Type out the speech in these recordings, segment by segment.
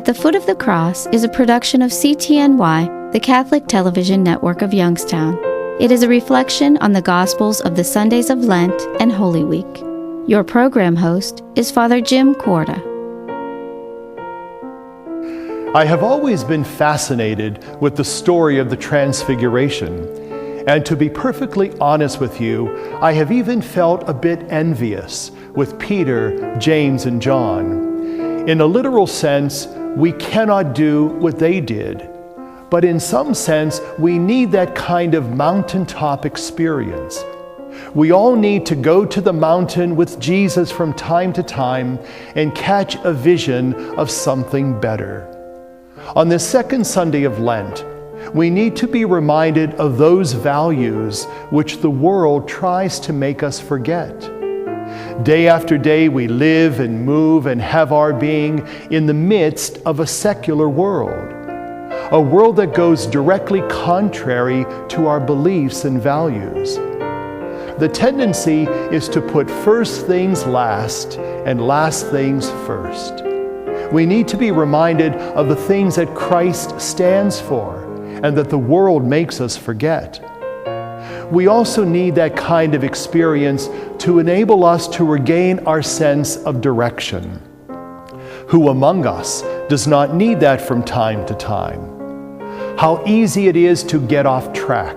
At the Foot of the Cross is a production of CTNY, the Catholic television network of Youngstown. It is a reflection on the Gospels of the Sundays of Lent and Holy Week. Your program host is Father Jim Korda. I have always been fascinated with the story of the Transfiguration. And to be perfectly honest with you, I have even felt a bit envious with Peter, James, and John. In a literal sense, we cannot do what they did. But in some sense, we need that kind of mountaintop experience. We all need to go to the mountain with Jesus from time to time and catch a vision of something better. On this second Sunday of Lent, we need to be reminded of those values which the world tries to make us forget. Day after day, we live and move and have our being in the midst of a secular world, a world that goes directly contrary to our beliefs and values. The tendency is to put first things last and last things first. We need to be reminded of the things that Christ stands for and that the world makes us forget. We also need that kind of experience to enable us to regain our sense of direction. Who among us does not need that from time to time? How easy it is to get off track.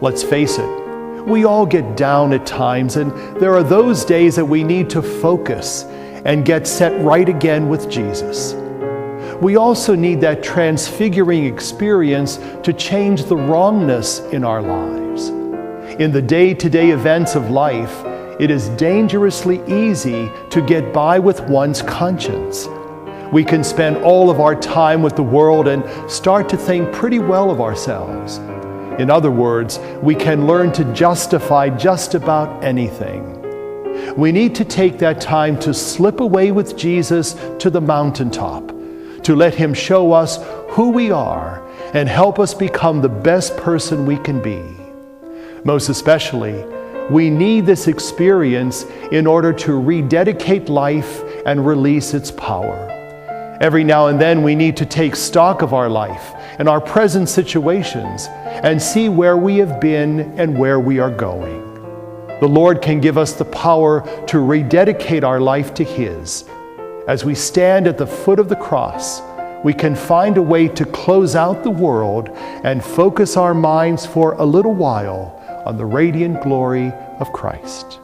Let's face it, we all get down at times, and there are those days that we need to focus and get set right again with Jesus. We also need that transfiguring experience to change the wrongness in our lives. In the day-to-day events of life, it is dangerously easy to get by with one's conscience. We can spend all of our time with the world and start to think pretty well of ourselves. In other words, we can learn to justify just about anything. We need to take that time to slip away with Jesus to the mountaintop, to let Him show us who we are and help us become the best person we can be. Most especially, we need this experience in order to rededicate life and release its power. Every now and then we need to take stock of our life and our present situations and see where we have been and where we are going. The Lord can give us the power to rededicate our life to His. As we stand at the foot of the cross, we can find a way to close out the world and focus our minds for a little while on the radiant glory of Christ.